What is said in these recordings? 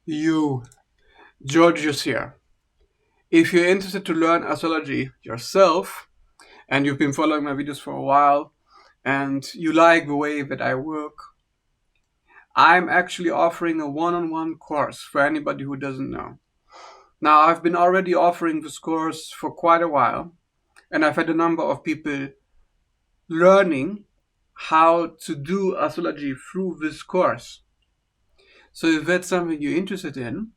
You, Georgius here. If you're interested to learn astrology yourself, and you've been following my videos for a while, and you like the way that I work, I'm actually offering a one-on-one course for anybody who doesn't know. Now, I've been already offering this course for quite a while, and I've had a number of people learning how to do astrology through this course. So if that's something you're interested in,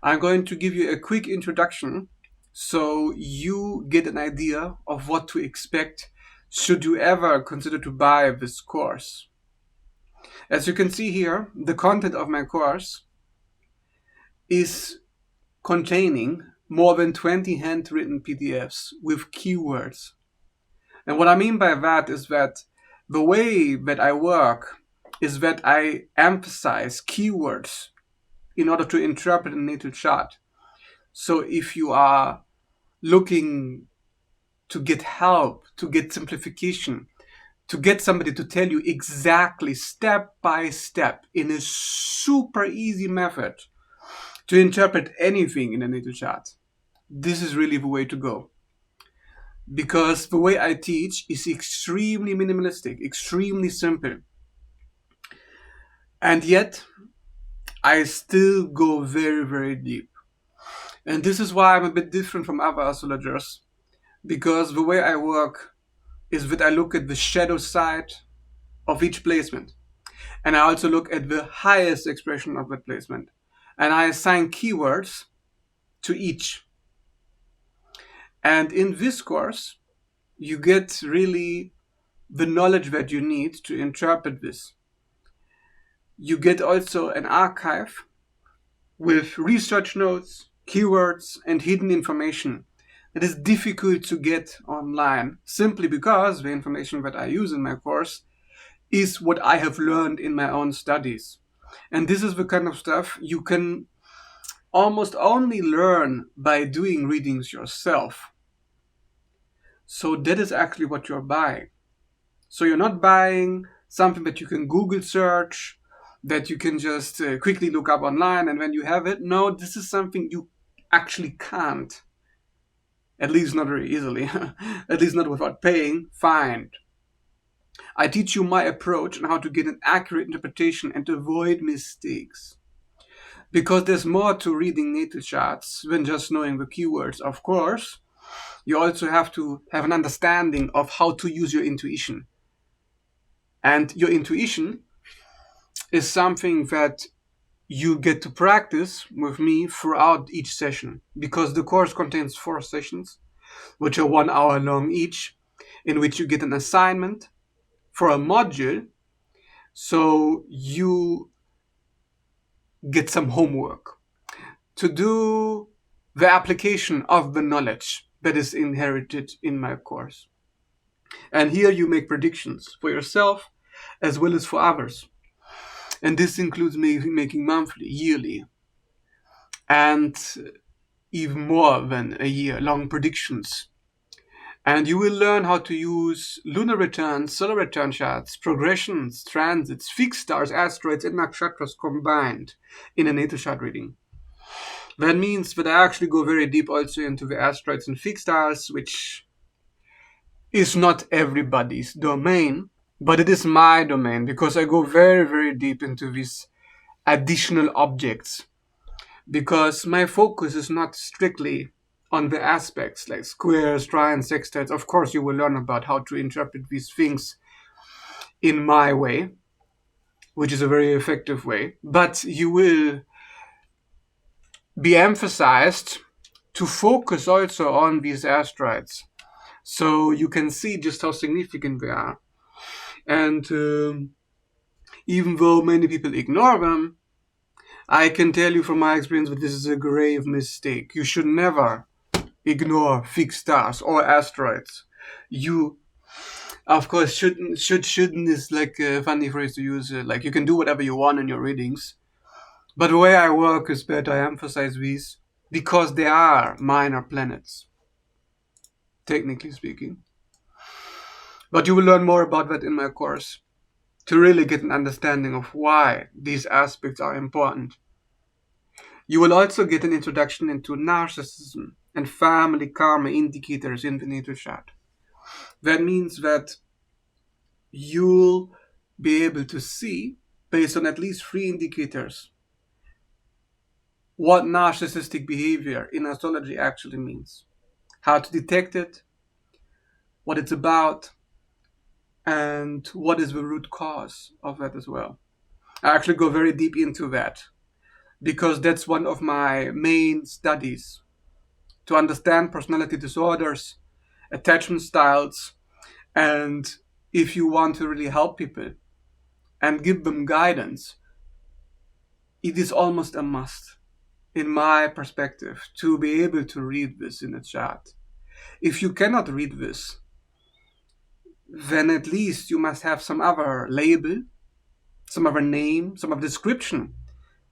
I'm going to give you a quick introduction so you get an idea of what to expect should you ever consider to buy this course. As you can see here, the content of my course is containing more than 20 handwritten PDFs with keywords. And what I mean by that is that the way that I work is that I emphasize keywords in order to interpret a natal chart. So if you are looking to get help, to get simplification, to get somebody to tell you exactly step by step in a super easy method to interpret anything in a natal chart, this is really the way to go. Because the way I teach is extremely minimalistic, extremely simple. And yet, I still go very, very deep. And this is why I'm a bit different from other astrologers, because the way I work is that I look at the shadow side of each placement. And I also look at the highest expression of that placement. And I assign keywords to each. And in this course, you get really the knowledge that you need to interpret this. You get also an archive with research notes, keywords, and hidden information that is difficult to get online simply because the information that I use in my course is what I have learned in my own studies. And this is the kind of stuff you can almost only learn by doing readings yourself. So that is actually what you're buying. So you're not buying something that you can Google search, that you can just quickly look up online and when you have it. No, this is something you actually can't. At least not very easily. At least not without paying. Find. I teach you my approach on how to get an accurate interpretation and avoid mistakes. Because there's more to reading natal charts than just knowing the keywords. Of course, you also have to have an understanding of how to use your intuition. And your intuition is something that you get to practice with me throughout each session. Because the course contains 4 sessions, which are 1 hour long each, in which you get an assignment for a module. So you get some homework to do the application of the knowledge that is inherited in my course. And here you make predictions for yourself as well as for others. And this includes making monthly, yearly, and even more than a year-long predictions. And you will learn how to use lunar returns, solar return charts, progressions, transits, fixed stars, asteroids, and nakshatras combined in a natal chart reading. That means that I actually go very deep also into the asteroids and fixed stars, which is not everybody's domain, but it is my domain because I go very, very deep into these additional objects. Because my focus is not strictly on the aspects like squares, triangles, sextiles. Of course, you will learn about how to interpret these things in my way, which is a very effective way. But you will be emphasized to focus also on these asteroids, so you can see just how significant they are. And even though many people ignore them, I can tell you from my experience that this is a grave mistake. You should never ignore fixed stars or asteroids. You, of course, shouldn't is like a funny phrase to use. Like you can do whatever you want in your readings, but the way I work is that I emphasize these because they are minor planets, technically speaking. But you will learn more about that in my course to really get an understanding of why these aspects are important. You will also get an introduction into narcissism and family karma indicators in the natal chart. That means that you'll be able to see, based on at least 3 indicators, what narcissistic behavior in astrology actually means, how to detect it, what it's about, and what is the root cause of that as well. I actually go very deep into that because that's one of my main studies, to understand personality disorders, attachment styles, and if you want to really help people and give them guidance, it is almost a must, in my perspective, to be able to read this in a chart. If you cannot read this, then at least you must have some other label, some other name, some other description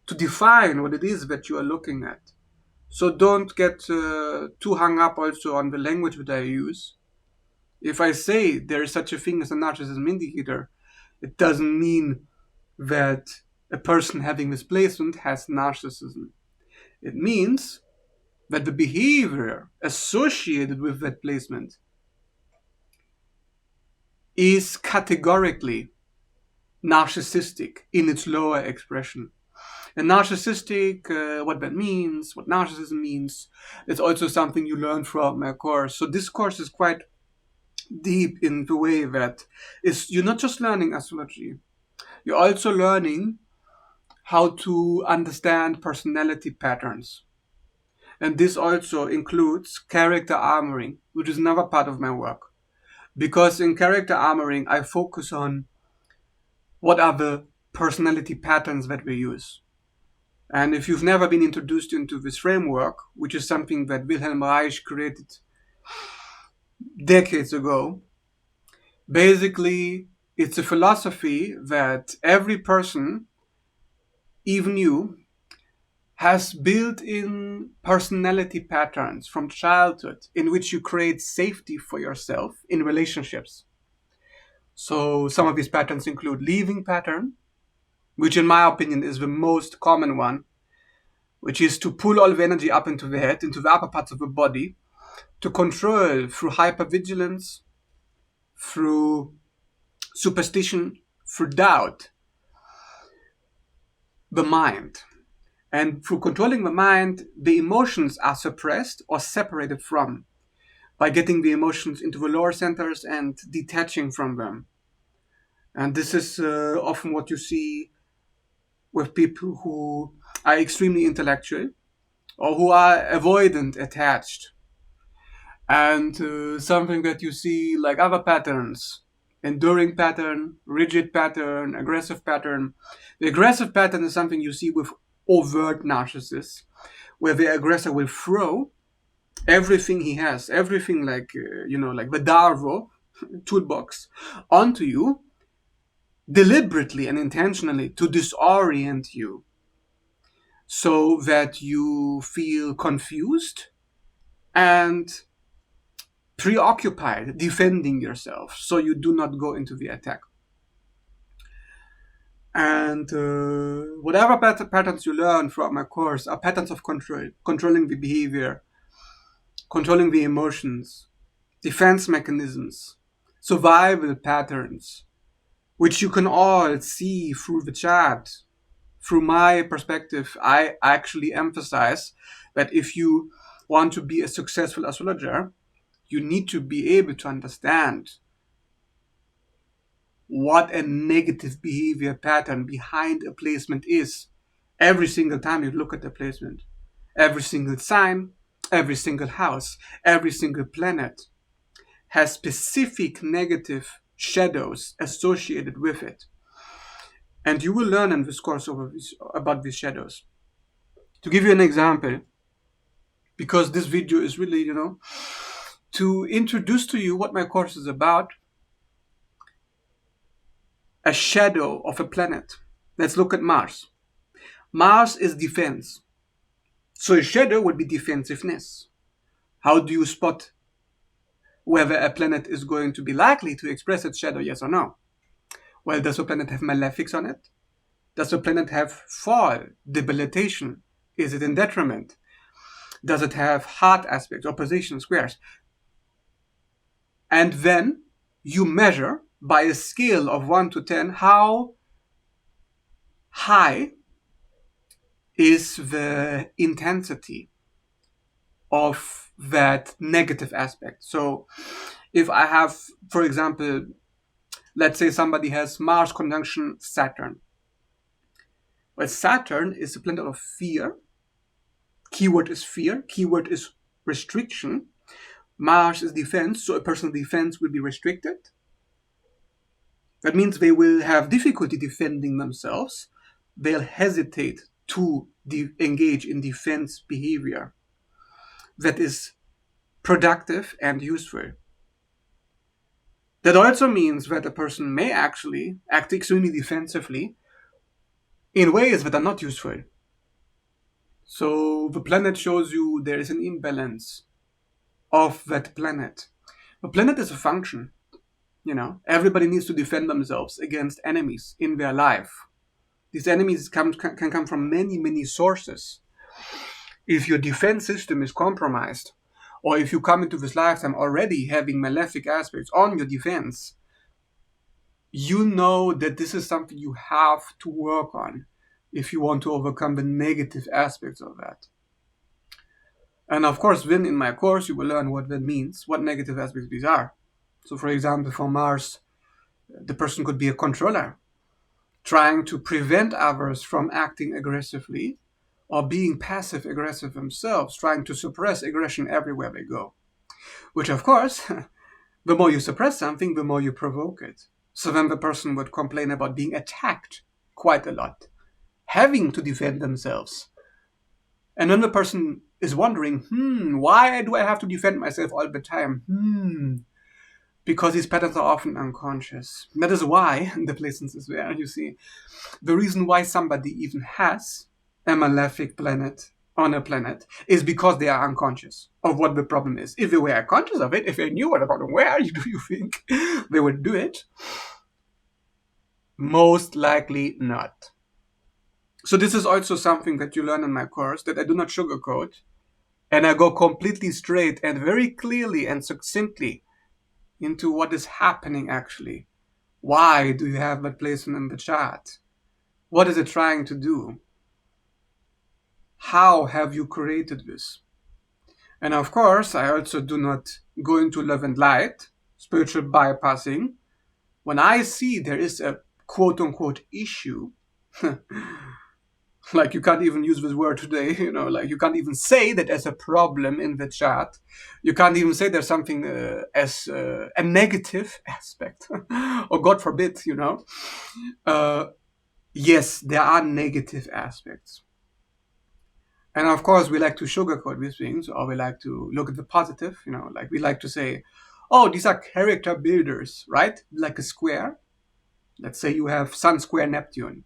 to define what it is that you are looking at. So don't get too hung up also on the language that I use. If I say there is such a thing as a narcissism indicator, it doesn't mean that a person having this placement has narcissism. It means that the behavior associated with that placement is categorically narcissistic in its lower expression. And narcissistic, what that means, what narcissism means, it's also something you learn from my course. So this course is quite deep in the way that you're not just learning astrology, you're also learning how to understand personality patterns. And this also includes character armoring, which is another part of my work. Because in character armoring, I focus on what are the personality patterns that we use. And if you've never been introduced into this framework, which is something that Wilhelm Reich created decades ago, basically it's a philosophy that every person, even you, has built-in personality patterns from childhood in which you create safety for yourself in relationships. So some of these patterns include leaving pattern, which in my opinion is the most common one, which is to pull all the energy up into the head, into the upper parts of the body, to control through hypervigilance, through superstition, through doubt, the mind. And through controlling the mind, the emotions are suppressed or separated from, by getting the emotions into the lower centers and detaching from them. And this is often what you see with people who are extremely intellectual or who are avoidant attached. And something that you see like other patterns, enduring pattern, rigid pattern, aggressive pattern. The aggressive pattern is something you see with overt narcissists, where the aggressor will throw everything he has, everything like, like the Darvo toolbox onto you, deliberately and intentionally to disorient you, so that you feel confused and preoccupied defending yourself, so you do not go into the attack. And whatever patterns you learn from my course are patterns of control, controlling the behavior, controlling the emotions, defense mechanisms, survival patterns, which you can all see through the chart. Through my perspective, I actually emphasize that if you want to be a successful astrologer, you need to be able to understand what a negative behavior pattern behind a placement is every single time you look at the placement. Every single sign, every single house, every single planet has specific negative shadows associated with it. And you will learn in this course about these shadows. To give you an example, because this video is really, to introduce to you what my course is about, a shadow of a planet. Let's look at Mars. Mars is defense. So a shadow would be defensiveness. How do you spot whether a planet is going to be likely to express its shadow, yes or no? Well, does the planet have malefics on it? Does the planet have fall, debilitation, Is it in detriment? Does it have hard aspects, opposition, squares? And then you measure by a scale of 1 to 10 how high is the intensity of that negative aspect. So if I have, for example, let's say somebody has Mars conjunction Saturn. Well, Saturn is a planet of fear. Keyword is fear. Keyword is restriction. Mars is defense, so a person's defense will be restricted. That means they will have difficulty defending themselves. They'll hesitate to engage in defense behavior that is productive and useful. That also means that a person may actually act extremely defensively in ways that are not useful. So the planet shows you there is an imbalance of that planet. The planet is a function. Everybody needs to defend themselves against enemies in their life. These enemies can come from many, many sources. If your defense system is compromised, or if you come into this lifetime already having malefic aspects on your defense, you know that this is something you have to work on if you want to overcome the negative aspects of that. And of course, then in my course, you will learn what that means, what negative aspects these are. So for example, for Mars, the person could be a controller, trying to prevent others from acting aggressively, or being passive aggressive themselves, trying to suppress aggression everywhere they go. Which of course, the more you suppress something, the more you provoke it. So then the person would complain about being attacked quite a lot, having to defend themselves. And then the person is wondering, why do I have to defend myself all the time? Because these patterns are often unconscious. That is why the placement is there, you see. The reason why somebody even has a malefic planet on a planet is because they are unconscious of what the problem is. If they were conscious of it, if they knew what the problem were, do you think they would do it? Most likely not. So this is also something that you learn in my course, that I do not sugarcoat, and I go completely straight and very clearly and succinctly into what is happening actually. Why do you have that placement in the chart? What is it trying to do? How have you created this? And of course, I also do not go into love and light, spiritual bypassing. When I see there is a quote-unquote issue, like you can't even use this word today, like you can't even say that there's a problem in the chart. You can't even say there's something as a negative aspect, or God forbid, yes, there are negative aspects. And of course, we like to sugarcoat these things, or we like to look at the positive, like we like to say, oh, these are character builders, right? Like a square. Let's say you have Sun square Neptune.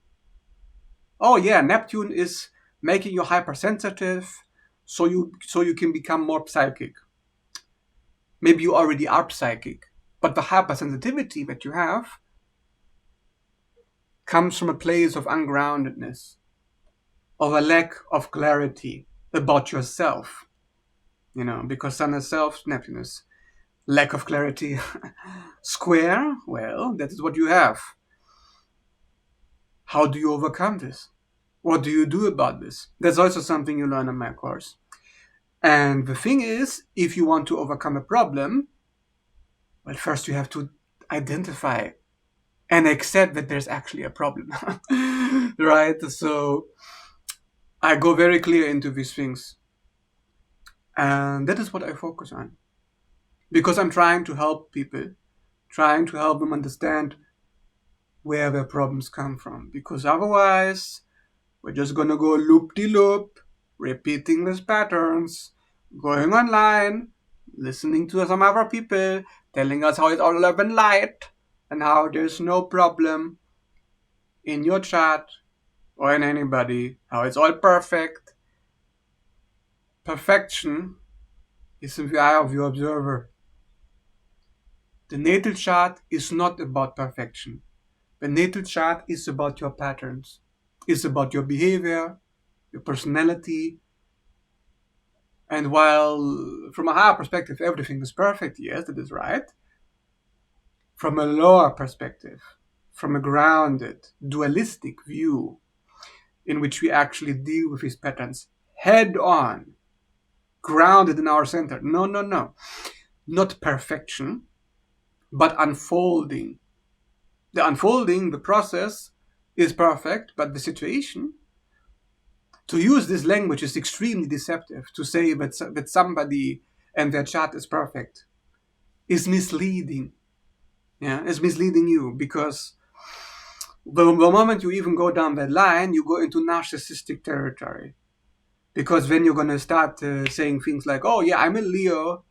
Oh yeah, Neptune is making you hypersensitive, so you can become more psychic. Maybe you already are psychic, but the hypersensitivity that you have comes from a place of ungroundedness, of a lack of clarity about yourself. Because Sun is self, Neptune is lack of clarity. Square, well, that is what you have. How do you overcome this? What do you do about this? That's also something you learn in my course. And the thing is, if you want to overcome a problem, well, first you have to identify and accept that there's actually a problem. Right? So I go very clear into these things. And that is what I focus on. Because I'm trying to help people, trying to help them understand where their problems come from. Because otherwise, we're just going to go loop-de-loop, repeating these patterns, going online, listening to some other people, telling us how it's all love and light, and how there's no problem in your chart or in anybody, how it's all perfect. Perfection is in the eye of your observer. The natal chart is not about perfection. The natal chart is about your patterns. It's about your behavior. your personality. And while from a higher perspective everything is perfect, yes, that is right. From a lower perspective, from a grounded, dualistic view, in which we actually deal with these patterns head on, grounded in our center. No, no, no. Not perfection, but unfolding. The unfolding, the process is perfect, but the situation, to use this language is extremely deceptive. To say that somebody and their chart is perfect is misleading. Yeah, it's misleading you, because the moment you even go down that line, you go into narcissistic territory. Because then you're going to start saying things like, oh yeah, I'm a Leo,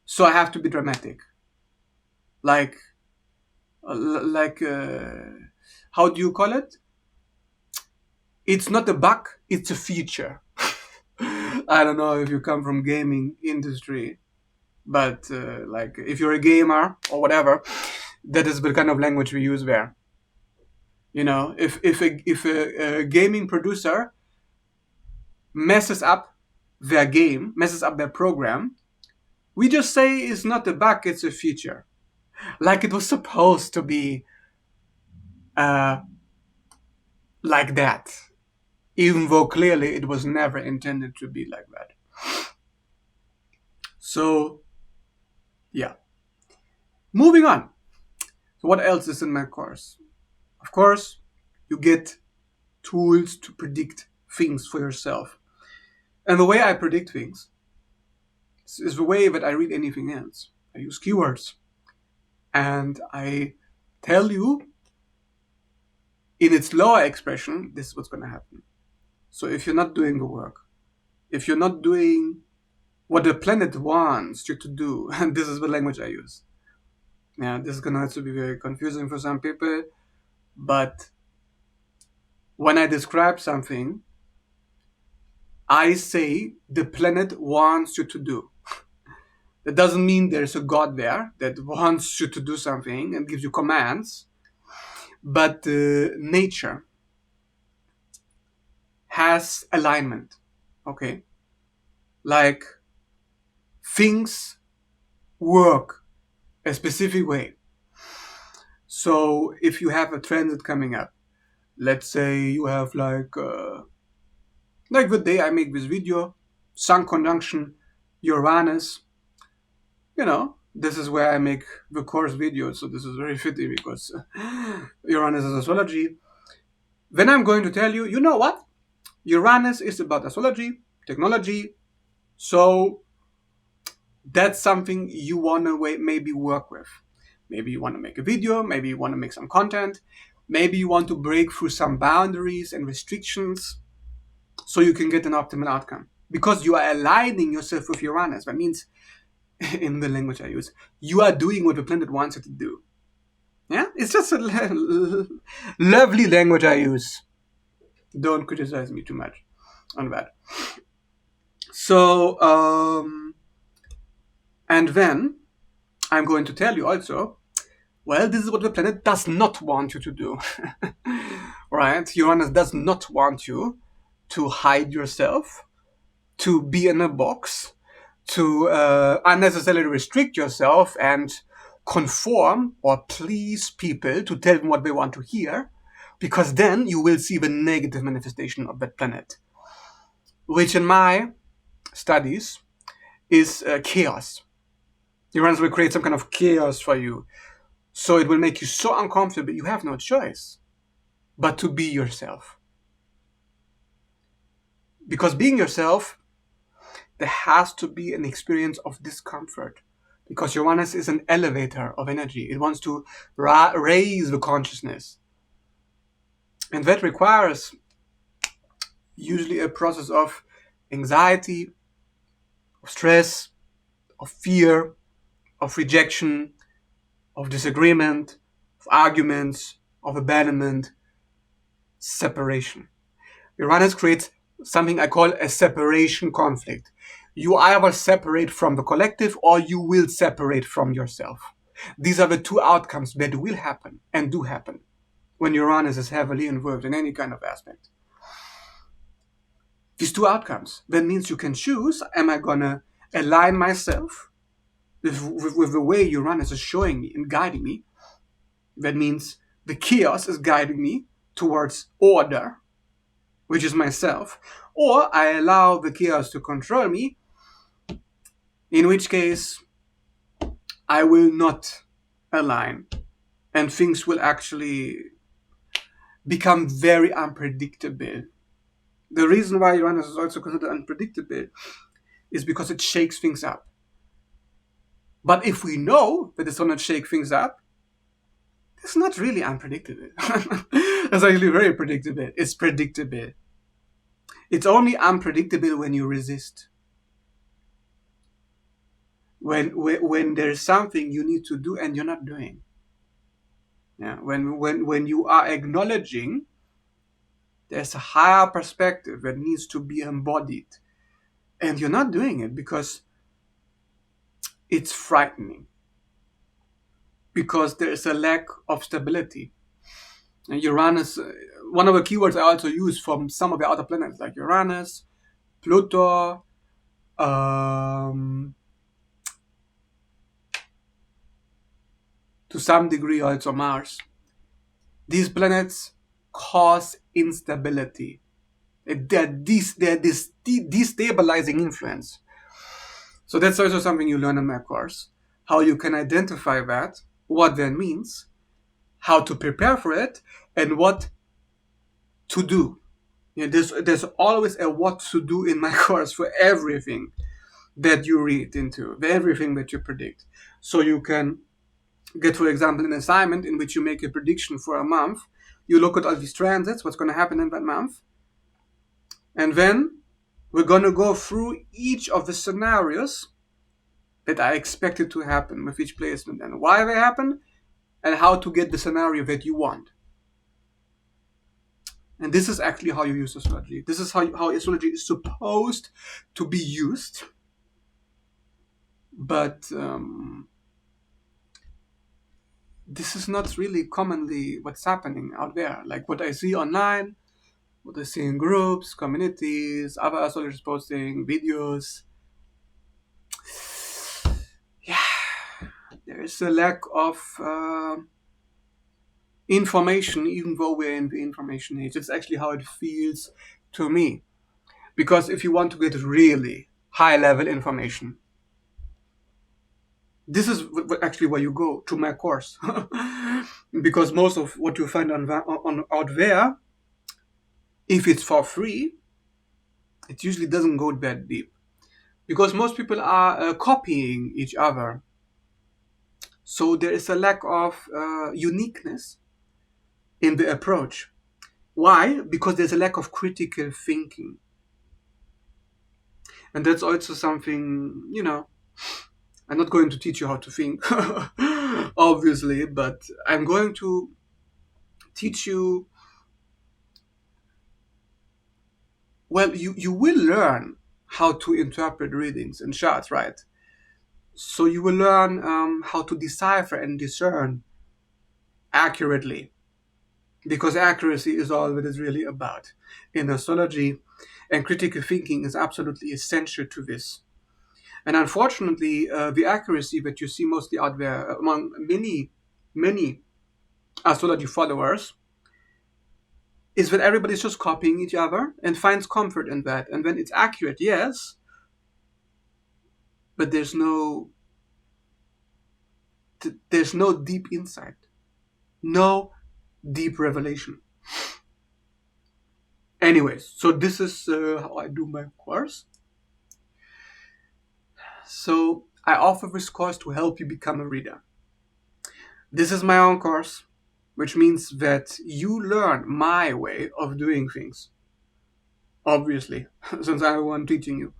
so I have to be dramatic. Like, how do you call it? It's not a bug, it's a feature. I don't know if you come from gaming industry, but like if you're a gamer or whatever, that is the kind of language we use there. You know, if a gaming producer messes up their game, messes up their program, we just say it's not a bug, it's a feature. Like it was supposed to be like that, even though clearly it was never intended to be like that. So, yeah. Moving on. So what else is in my course? Of course, you get tools to predict things for yourself. And the way I predict things is the way that I read anything else. I use keywords. And I tell you, in its lower expression, this is what's going to happen. So if you're not doing the work, if you're not doing what the planet wants you to do, and this is the language I use. Yeah, this is going to also be very confusing for some people, but when I describe something, I say the planet wants you to do. That doesn't mean there's a God there that wants you to do something and gives you commands, but nature has alignment, okay? Like things work a specific way. So if you have a transit coming up, let's say you have like the day I make this video, Sun conjunction Uranus, you know, this is where I make the course video, so this is very fitting because Uranus is astrology. Then I'm going to tell you, you know what? Uranus is about astrology, technology, so that's something you want to maybe work with. Maybe you want to make a video, maybe you want to make some content, maybe you want to break through some boundaries and restrictions so you can get an optimal outcome. Because you are aligning yourself with Uranus. That means, in the language I use, you are doing what the planet wants you to do. Yeah? It's just a lovely language I use. Don't criticize me too much on that. So, and then I'm going to tell you also, well, this is what the planet does not want you to do. Right? Uranus does not want you to hide yourself, to be in a box, to unnecessarily restrict yourself and conform or please people to tell them what they want to hear, because then you will see the negative manifestation of that planet, which in my studies is chaos. Uranus will create some kind of chaos for you. So it will make you so uncomfortable, you have no choice but to be yourself. Because being yourself, there has to be an experience of discomfort. Because Uranus is an elevator of energy. It wants to raise the consciousness. And that requires usually a process of anxiety, of stress, of fear, of rejection, of disagreement, of arguments, of abandonment, separation. Uranus creates something I call a separation conflict. You either separate from the collective or you will separate from yourself. These are the two outcomes that will happen and do happen. when Uranus is heavily involved in any kind of aspect. these two outcomes. That means you can choose, am I gonna align myself with the way Uranus is showing me and guiding me? That means the chaos is guiding me towards order, which is myself, or I allow the chaos to control me, in which case I will not align and things will actually become very unpredictable. The reason why Uranus is also considered unpredictable is because it shakes things up. But if we know that it's going to shake things up, it's not really unpredictable. It's actually very predictable. It's predictable. It's only unpredictable when you resist. When there's something you need to do and you're not doing. Yeah. When you are acknowledging there's a higher perspective that needs to be embodied, and you're not doing it because it's frightening, because there is a lack of stability. And Uranus, one of the keywords I also use from some of the other planets like Uranus, Pluto, to some degree also Mars. These planets cause instability. They're destabilizing influence. So that's also something you learn in my course, how you can identify that, what that means, how to prepare for it, and what to do. Yeah, there's always a what to do in my course for everything that you read into, everything that you predict. So you can get, for example, an assignment in which you make a prediction for a month. You look at all these transits, what's going to happen in that month. And then we're going to go through each of the scenarios that are expected to happen with each placement and why they happen and how to get the scenario that you want. And this is actually how you use astrology. This is how astrology is supposed to be used. But this is not really commonly what's happening out there. Like what I see online, what I see in groups, communities, other astrologers posting videos. Yeah, there is a lack of information, even though we're in the information age. It's actually how it feels to me. Because if you want to get really high-level information, this is actually where you go, to my course. Because most of what you find out there, if it's for free, it usually doesn't go that deep. Because most people are copying each other. So there is a lack of uniqueness in the approach. Why? Because there's a lack of critical thinking. And that's also something, I'm not going to teach you how to think, obviously, but I'm going to teach you, well, you will learn how to interpret readings and charts, right? So you will learn how to decipher and discern accurately, because accuracy is all that it's really about in astrology, and critical thinking is absolutely essential to this. And unfortunately, the accuracy that you see mostly out there among many astrology followers is that everybody's just copying each other and finds comfort in that. And when it's accurate, yes, but there's no deep insight, no deep revelation. Anyways, so this is how I do my course. So I offer this course to help you become a reader. This is my own course, which means that you learn my way of doing things. Obviously, since I'm the one teaching you.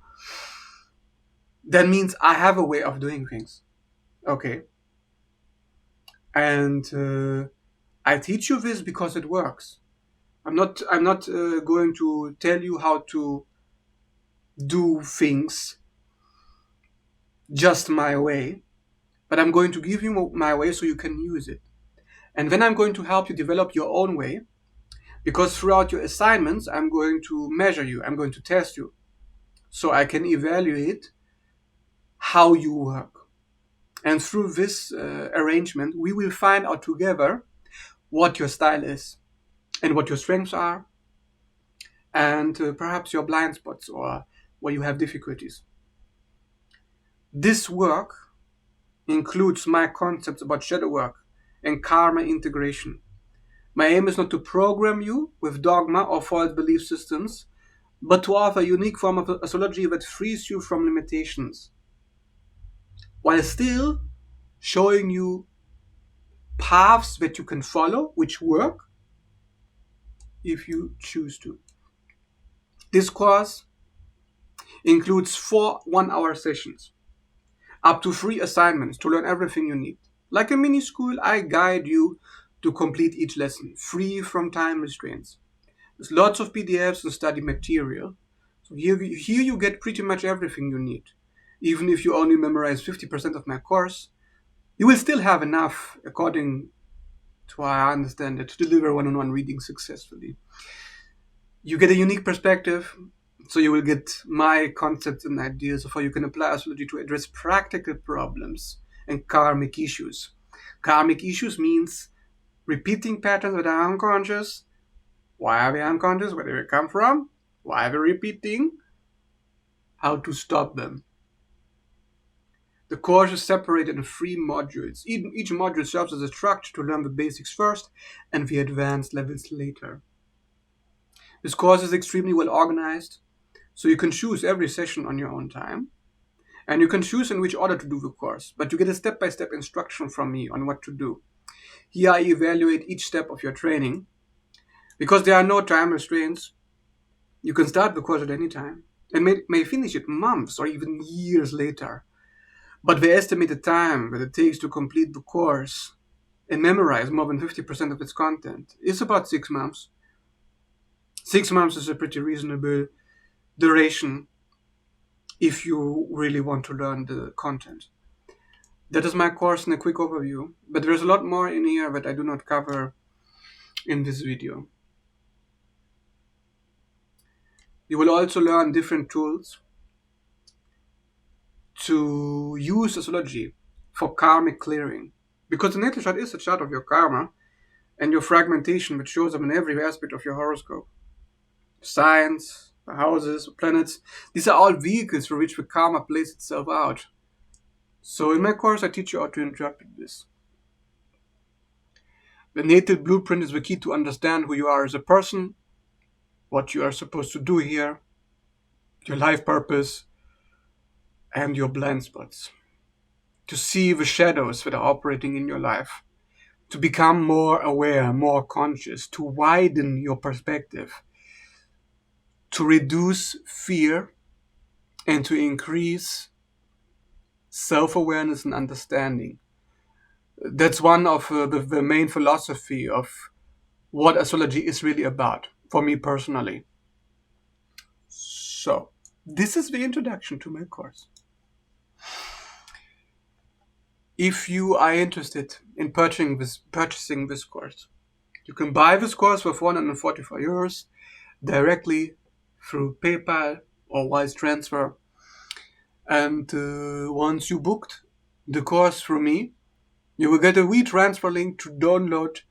That means I have a way of doing things. Okay. And I teach you this because it works. I'm not going to tell you how to do things just my way, but I'm going to give you my way so you can use it. And then I'm going to help you develop your own way Because throughout your assignments, I'm going to measure you, I'm going to test you, so I can evaluate how you work. And through this arrangement, we will find out together what your style is and what your strengths are, and perhaps your blind spots or where you have difficulties. This work includes my concepts about shadow work and karma integration. My aim is not to program you with dogma or false belief systems, but to offer a unique form of astrology that frees you from limitations, while still showing you paths that you can follow which work if you choose to. This course includes 4 1-hour sessions, up to 3 assignments to learn everything you need. Like a mini school, I guide you to complete each lesson, free from time restraints. There's lots of PDFs and study material. So here you get pretty much everything you need. Even if you only memorize 50% of my course, you will still have enough, according to how I understand it, to deliver one-on-one reading successfully. You get a unique perspective, so you will get my concepts and ideas of how you can apply astrology to address practical problems and karmic issues. Karmic issues means repeating patterns that are unconscious. Why are they unconscious? Where do they come from? Why are they repeating? How to stop them. The course is separated in 3 modules. Each module serves as a structure to learn the basics first and the advanced levels later. This course is extremely well organized, so you can choose every session on your own time. And you can choose in which order to do the course, but you get a step-by-step instruction from me on what to do. Here I evaluate each step of your training. Because there are no time restraints, you can start the course at any time and may finish it months or even years later. But the estimated time that it takes to complete the course and memorize more than 50% of its content is about 6 months. 6 months is a pretty reasonable duration if you really want to learn the content. That is my course in a quick overview, but there's a lot more in here that I do not cover in this video. You will also learn different tools to use astrology for karmic clearing. Because the natal chart is a chart of your karma and your fragmentation, which shows up in every aspect of your horoscope. Signs, the houses, the planets, these are all vehicles through which the karma plays itself out. So in my course, I teach you how to interpret this. The natal blueprint is the key to understand who you are as a person, what you are supposed to do here, your life purpose, and your blind spots. To see the shadows that are operating in your life. To become more aware, more conscious, to widen your perspective. To reduce fear and to increase self-awareness and understanding. That's one of the main philosophy of what astrology is really about, for me personally. So, this is the introduction to my course. If you are interested in purchasing this course, you can buy this course for 444 euros directly through PayPal or wise transfer. And once you booked the course through me, you will get a WeTransfer link to download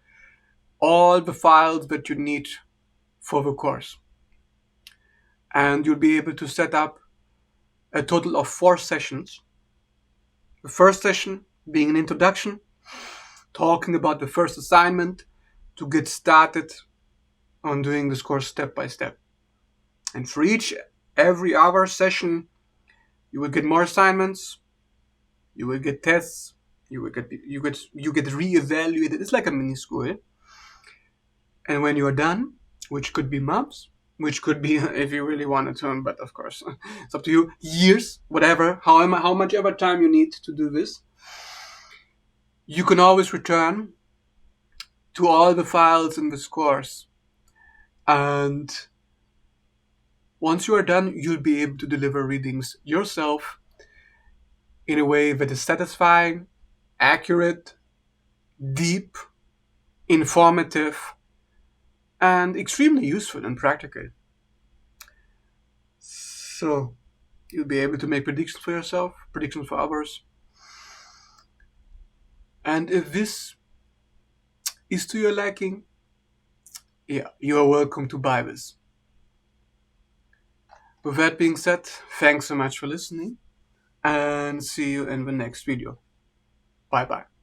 all the files that you need for the course. And you'll be able to set up a total of 4 sessions. The first session being an introduction, talking about the first assignment to get started on doing this course step by step. And for every hour session, you will get more assignments, you will get tests, you get re-evaluated. It's like a mini school. And when you are done, which could be months, which could be, if you really wanted to, but of course, it's up to you, years, whatever, how much ever time you need to do this, you can always return to all the files in this course. And once you are done, you'll be able to deliver readings yourself in a way that is satisfying, accurate, deep, informative, and extremely useful and practical. So you'll be able to make predictions for yourself, predictions for others. And if this is to your liking, yeah, you are welcome to buy this. With that being said, thanks so much for listening, and see you in the next video. Bye bye.